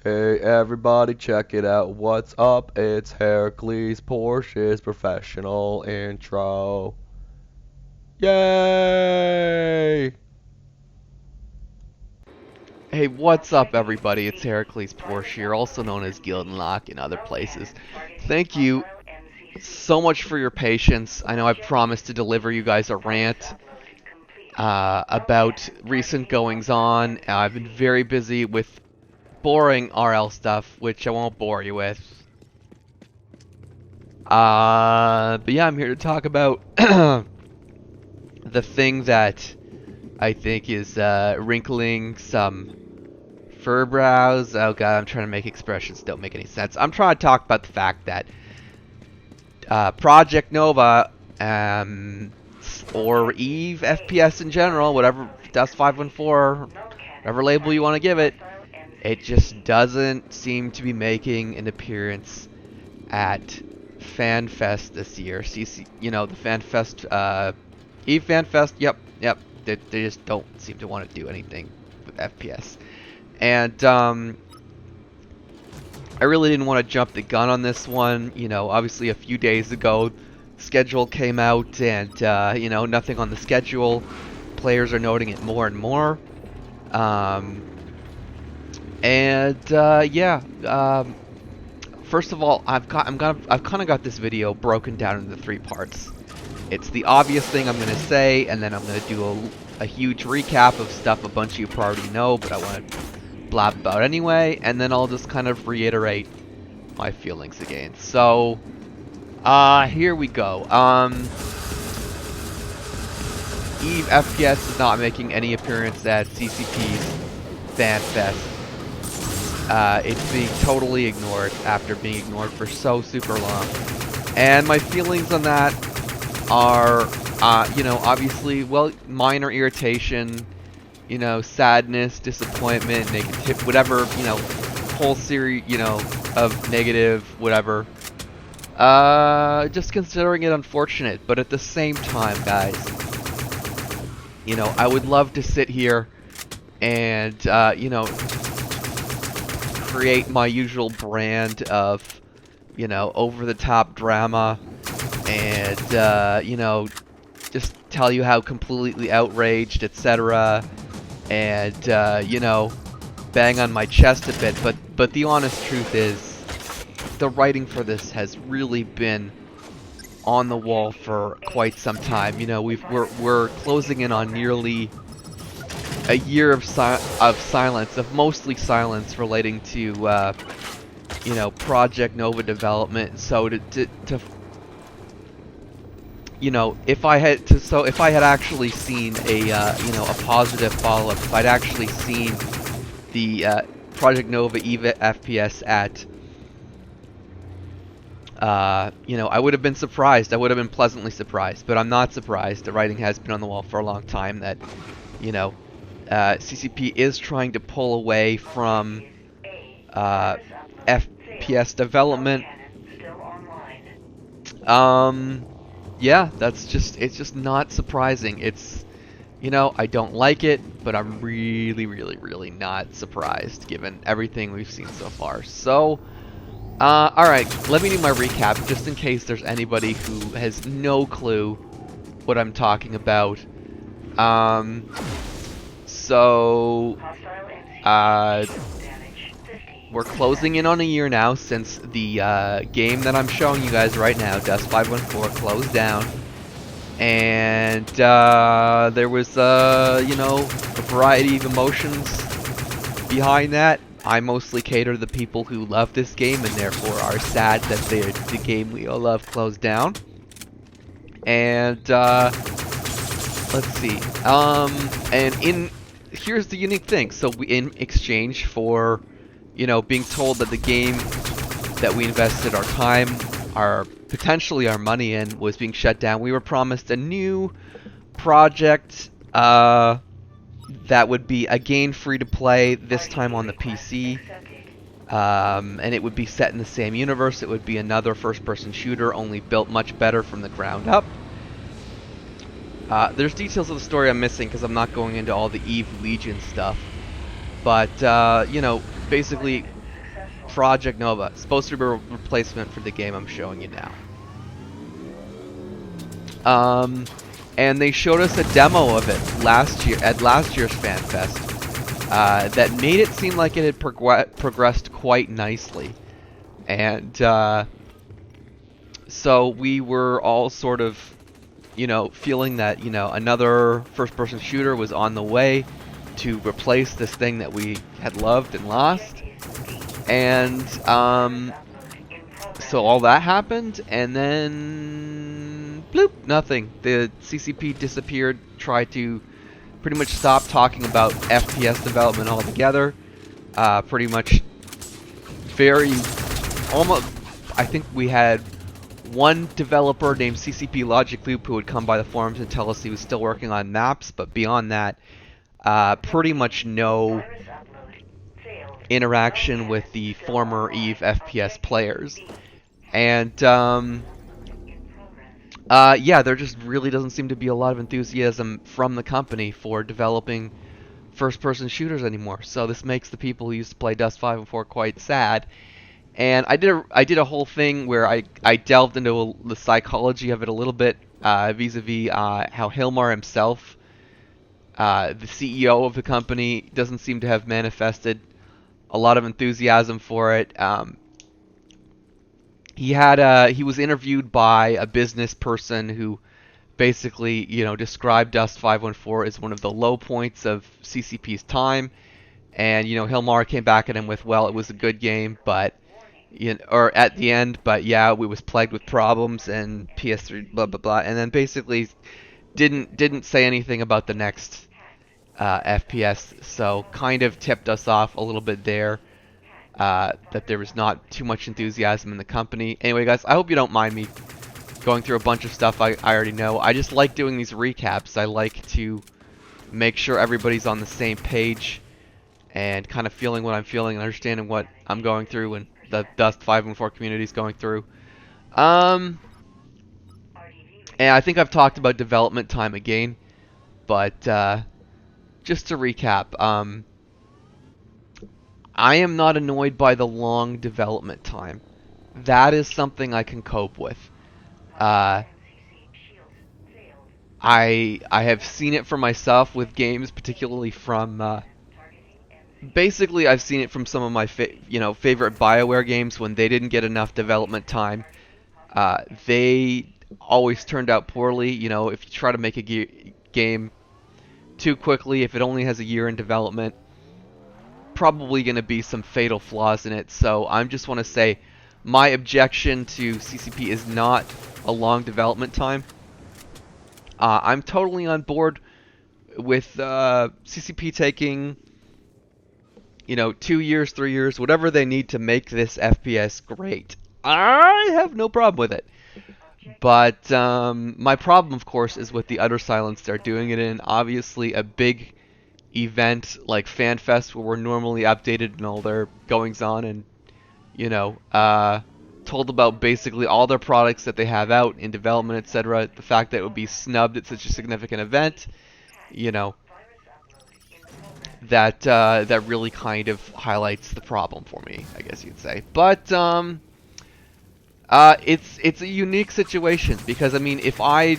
Hey everybody, check it out. What's up? It's Hercules Porsche's professional intro. Yay! Hey, what's up everybody? It's Hercules Porsche here, also known as Gildenlock in other places. Thank you so much for your patience. I know I promised to deliver you guys a rant about recent goings on. I've been very busy with boring RL stuff, which I won't bore you with. But yeah, I'm here to talk about the thing that I think is wrinkling some fur brows. Oh god, I'm trying to make expressions that don't make any sense. I'm trying to talk about the fact that Project Nova, or Eve FPS in general, whatever, Dust 514, whatever label you want to give it, it just doesn't seem to be making an appearance at Fanfest this year. You know, the Fanfest, Eve Fanfest, yep. They just don't seem to want to do anything with FPS. And, I really didn't want to jump the gun on this one. You know, obviously a few days ago, schedule came out and, you know, nothing on the schedule. Players are noting it more and more. First of all, I've kind of got this video broken down into 3 parts. It's the obvious thing I'm gonna say, and then I'm gonna do a huge recap of stuff a bunch of you already know, but I want to blab about anyway, and then I'll just kind of reiterate my feelings again. So, here we go. Eve FPS is not making any appearance at CCP's FanFest. It's being totally ignored after being ignored for so super long. And my feelings on that are, you know, obviously, well, minor irritation, you know, sadness, disappointment, negative, whatever, you know, whole series, you know, of negative, whatever. Just considering it unfortunate, but at the same time, guys, you know, I would love to sit here and, you know, create my usual brand of, you know, over-the-top drama and, you know, just tell you how completely outraged, etc., and, you know, bang on my chest a bit, but the honest truth is, the writing for this has really been on the wall for quite some time. You know, we're closing in on nearly a year of silence, of mostly silence relating to, you know, Project Nova development. So to you know, if I had actually seen a, you know, a positive follow-up, if I'd actually seen the Project Nova EVA FPS at, you know, I would have been surprised. I would have been pleasantly surprised, but I'm not surprised. The writing has been on the wall for a long time that, you know, CCP is trying to pull away from FPS development. Yeah, it's just not surprising. It's, you know, I don't like it, but I'm really not surprised given everything we've seen so far. So, alright, let me do my recap just in case there's anybody who has no clue what I'm talking about. So, we're closing in on a year now since the game that I'm showing you guys right now, Dust 514, closed down. And there was, you know, a variety of emotions behind that. I mostly cater to the people who love this game and therefore are sad that the game we all love closed down. And let's see. And here's the unique thing. So in exchange for, you know, being told that the game that we invested our time, potentially our money in, was being shut down, we were promised a new project that would be again free to play, this time on the PC, and it would be set in the same universe. It would be another first-person shooter, only built much better from the ground up. There's details of the story I'm missing because I'm not going into all the Eve Legion stuff. But, you know, basically, Project Nova. It's supposed to be a replacement for the game I'm showing you now. And they showed us a demo of it last year at last year's Fanfest that made it seem like it had progressed quite nicely. And so we were all sort of, feeling that, another first-person shooter was on the way to replace this thing that we had loved and lost. And so all that happened, and then bloop, nothing. The CCP disappeared, tried to pretty much stop talking about FPS development altogether. Pretty much almost, I think we had one developer named CCP Logic Loop who would come by the forums and tell us he was still working on maps, but beyond that, pretty much no interaction with the former EVE FPS players. And yeah, there just really doesn't seem to be a lot of enthusiasm from the company for developing first-person shooters anymore. So this makes the people who used to play Dust 5 and 4 quite sad. And I did a whole thing where I delved into the psychology of it a little bit, vis-a-vis how Hilmar himself, the CEO of the company, doesn't seem to have manifested a lot of enthusiasm for it. He was interviewed by a business person who basically, described Dust 514 as one of the low points of CCP's time. And, Hilmar came back at him with, well, it was a good game, but, or at the end, but yeah, we was plagued with problems and PS3, blah, blah, blah. And then basically didn't say anything about the next FPS, so kind of tipped us off a little bit there. That there was not too much enthusiasm in the company. Anyway, guys, I hope you don't mind me going through a bunch of stuff I already know. I just like doing these recaps. I like to make sure everybody's on the same page and kind of feeling what I'm feeling and understanding what I'm going through and the Dust 5 and 4 community is going through. And I think I've talked about development time again, but just to recap, I am not annoyed by the long development time. That is something I can cope with. I have seen it for myself with games, particularly from basically I've seen it from some of my favorite BioWare games when they didn't get enough development time. They always turned out poorly. If you try to make a game too quickly, if it only has a year in development, probably going to be some fatal flaws in it. So I just want to say my objection to CCP is not a long development time. I'm totally on board with CCP taking 2 years, 3 years, whatever they need to make this FPS great. I have no problem with it. But my problem, of course, is with the utter silence they're doing it in. Obviously, a big event like Fanfest, where we're normally updated in all their goings on and told about basically all their products that they have out in development, etc. The fact that it would be snubbed at such a significant event, that really kind of highlights the problem for me, I guess you'd say. But it's a unique situation because I mean, if I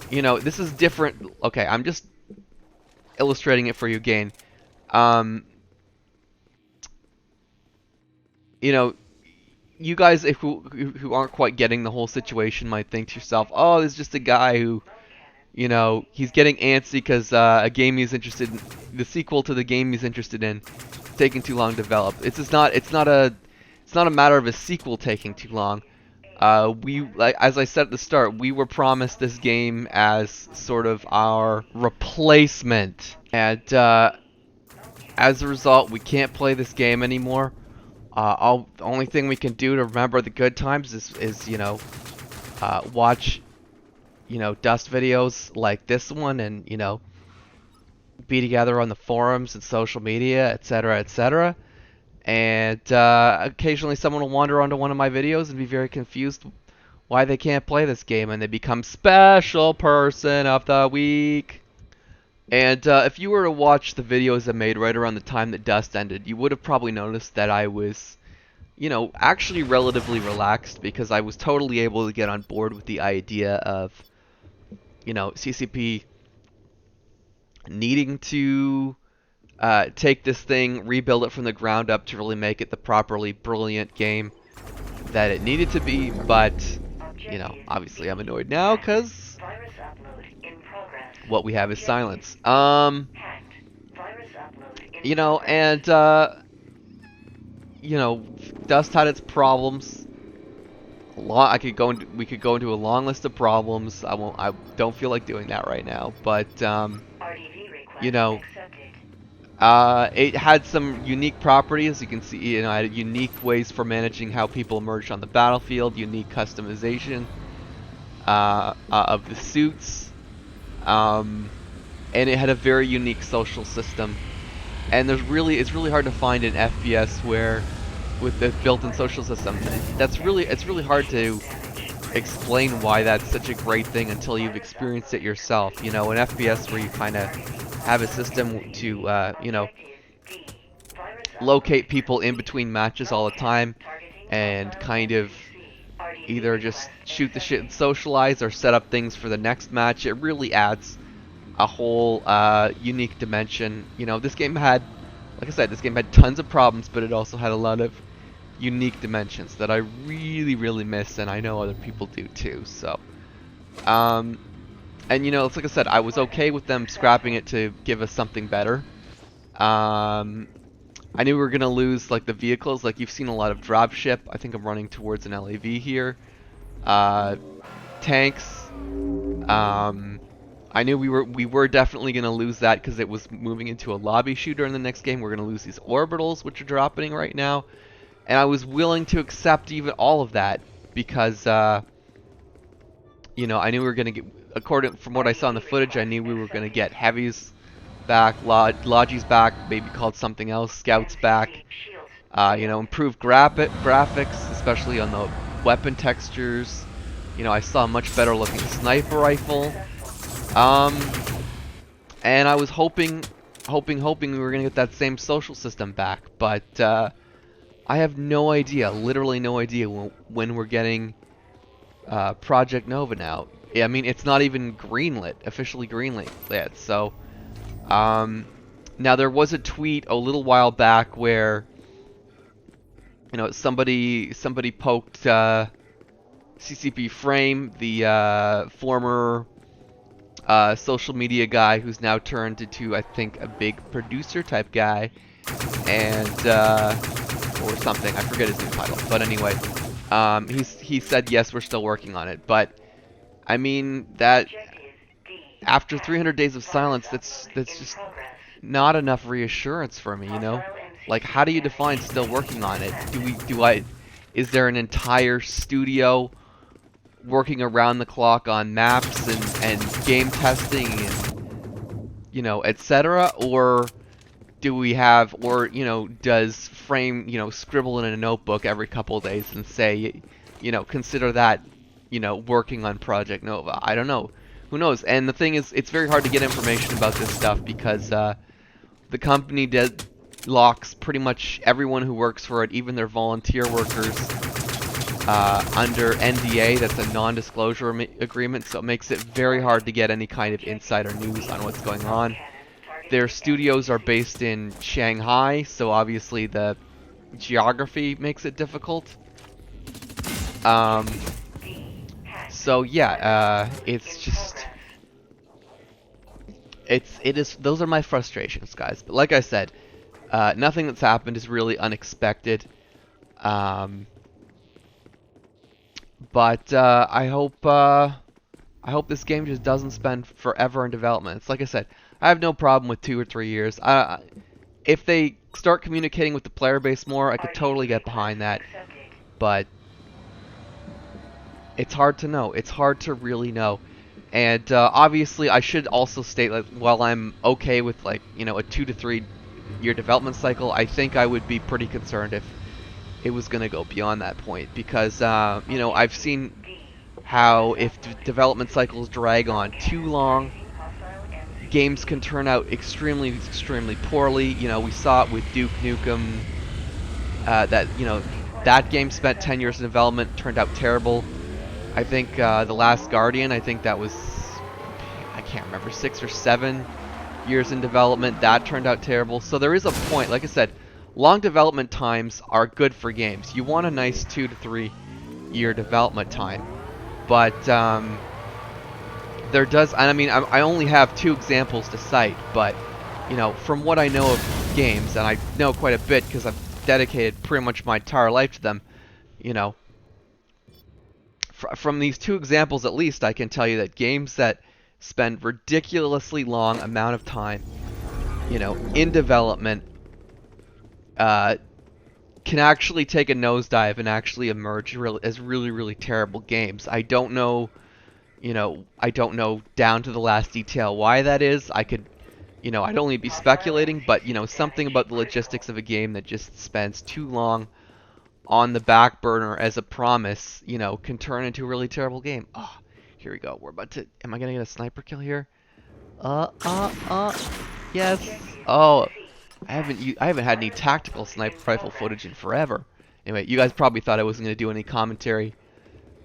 this is different. Okay, I'm just illustrating it for you again. You guys who aren't quite getting the whole situation might think to yourself, oh, there's just a guy who, he's getting antsy because a game he's interested in, the sequel to the game he's interested in, is taking too long to develop. It's not a matter of a sequel taking too long. As I said at the start, we were promised this game as sort of our replacement, and as a result, we can't play this game anymore. The only thing we can do to remember the good times is watch Dust videos like this one, and be together on the forums and social media, etc., etc. And occasionally someone will wander onto one of my videos and be very confused why they can't play this game, and they become special person of the week. And if you were to watch the videos I made right around the time that Dust ended, you would have probably noticed that I was, actually relatively relaxed because I was totally able to get on board with the idea of, CCP needing to take this thing, rebuild it from the ground up to really make it the properly brilliant game that it needed to be. But, obviously I'm annoyed now because what we have is silence. And Dust had its problems. We could go into a long list of problems. I don't feel like doing that right now, but it had some unique properties. You can see, it had unique ways for managing how people emerged on the battlefield, unique customization of the suits, and it had a very unique social system. And it's really hard to find an FPS where, with the built-in social system, it's really hard to explain why that's such a great thing until you've experienced it yourself. An FPS where you kind of have a system to, locate people in between matches all the time, and kind of either just shoot the shit and socialize or set up things for the next match. It really adds a whole unique dimension. This game had, like I said, this game had tons of problems, but it also had a lot of unique dimensions that I really, really miss, and I know other people do too. So, and it's like I said, I was okay with them scrapping it to give us something better. I knew we were gonna lose like the vehicles. Like, you've seen a lot of dropship. I think I'm running towards an LAV here. Tanks. I knew we were definitely gonna lose that because it was moving into a lobby shooter in the next game. We're gonna lose these orbitals, which are dropping right now, and I was willing to accept even all of that because I knew we were gonna get, according from what I saw in the footage, I knew we were gonna get heavies back, Logi's back, maybe called something else, Scouts back. Improved graphics, especially on the weapon textures. I saw a much better looking sniper rifle. And I was hoping we were gonna get that same social system back, but I have no idea, literally no idea when we're getting Project Nova now. I mean, it's not even officially greenlit yet. So, now there was a tweet a little while back where, somebody poked CCP Frame, the former social media guy who's now turned into, I think, a big producer type guy, and or something. I forget his new title, but anyway, he said yes, we're still working on it. But I mean, that after 300 days of silence, that's just not enough reassurance for me. Like, how do you define still working on it? Is there an entire studio working around the clock on maps and game testing and etc., or do we have, or does Frame scribble in a notebook every couple of days and say, consider that working on Project Nova? I don't know, who knows. And the thing is, it's very hard to get information about this stuff because the company locks pretty much everyone who works for it, even their volunteer workers, under NDA. That's a non-disclosure agreement, so it makes it very hard to get any kind of insider news on what's going on. Their studios are based in Shanghai, so obviously the geography makes it difficult. So yeah, it's just, those are my frustrations, guys. But like I said, nothing that's happened is really unexpected. But I hope this game just doesn't spend forever in development. It's like I said, I have no problem with 2 or 3 years. If they start communicating with the player base more, I could totally get behind that. But it's hard to know. It's hard to really know. And obviously, I should also state, like, while I'm okay with, like, a 2 to 3 year development cycle, I think I would be pretty concerned if it was going to go beyond that point, because I've seen how if development cycles drag on too long, games can turn out extremely poorly. You know, we saw it with Duke Nukem. That that game spent 10 years in development, turned out terrible. I think The Last Guardian, I think that was, I can't remember, 6 or 7 years in development. That turned out terrible. So there is a point, like I said, long development times are good for games. You want a nice 2 to 3 year development time. But there does, I mean, I only have 2 examples to cite, but, you know, from what I know of games, and I know quite a bit because I've dedicated pretty much my entire life to them, you know, from these 2 examples at least, I can tell you that games that spend ridiculously long amount of time, you know, in development, can actually take a nosedive and actually emerge as really terrible games. I don't know, you know, I don't know down to the last detail why that is. I could, you know, I'd only be speculating, but, you know, something about the logistics of a game that just spends too long on the back burner as a promise, you know, can turn into a really terrible game. Oh, here we go. We're about to, am I gonna get a sniper kill here? Yes. Oh, I haven't had any tactical sniper rifle footage in forever. Anyway, you guys probably thought I wasn't gonna do any commentary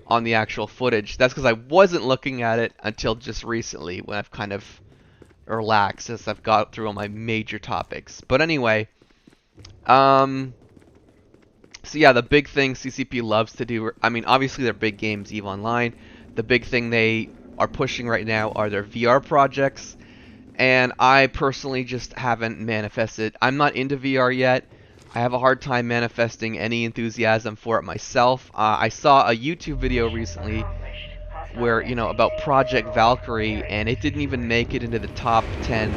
on the actual footage. That's because I wasn't looking at it until just recently, when I've kind of relaxed as I've got through all my major topics. But anyway, so yeah, the big thing CCP loves to do, I mean, obviously their big games, EVE Online. The big thing they are pushing right now are their VR projects. And I personally just haven't manifested. I'm not into VR yet. I have a hard time manifesting any enthusiasm for it myself. I saw a YouTube video recently where, you know, about Project Valkyrie, and it didn't even make it into the top 10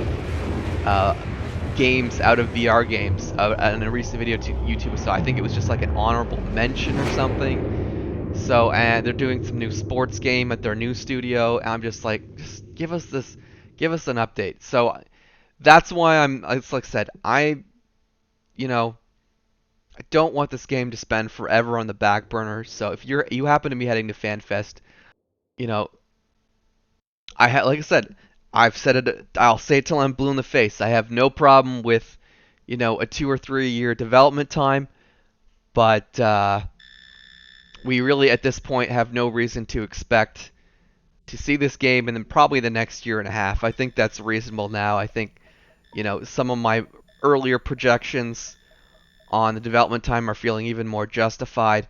games out of VR games in a recent video to YouTube. So I think it was just like an honorable mention or something. So, and they're doing some new sports game at their new studio, and I'm just like, just give us an update. So that's why it's like I said, you know, I don't want this game to spend forever on the back burner. So if you happen to be heading to Fanfest, you know, like I said, I've said it. I'll say it till I'm blue in the face. I have no problem with, you know, a 2 or 3 year development time, but we really at this point have no reason to expect to see this game in probably the next year and a half. I think that's reasonable now. I think, you know, some of my earlier projections on the development time are feeling even more justified.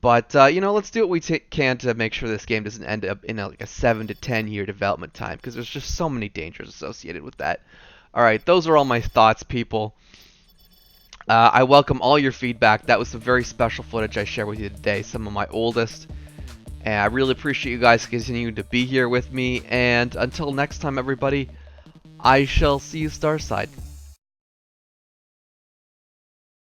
But, you know, let's do what we can to make sure this game doesn't end up in like a 7 to 10 year development time, because there's just so many dangers associated with that. Alright, those are all my thoughts, people. I welcome all your feedback. That was some very special footage I shared with you today, some of my oldest. And I really appreciate you guys continuing to be here with me. And until next time, everybody, I shall see you Starside.